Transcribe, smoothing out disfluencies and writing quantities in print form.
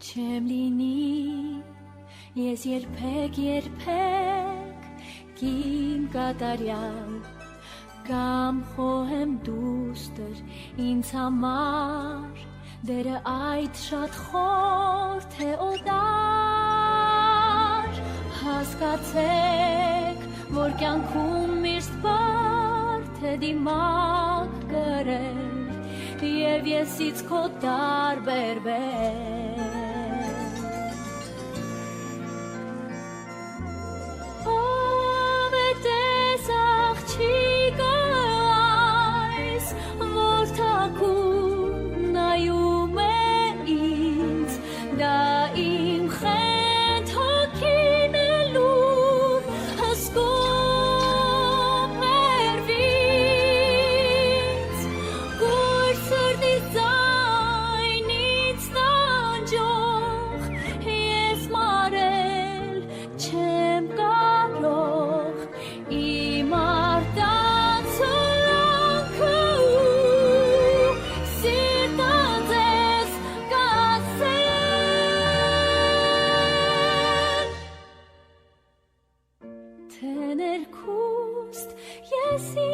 Չեմ լինի ես երբեք կին կատարյալ կամ խոհեմ դուստր ինձ համար դերը այդ շատ խոր թե օտար հասկացեք որ կյանքում միշտ բարդ է դիմակ կրել և եսից քո տարբերվել Yes,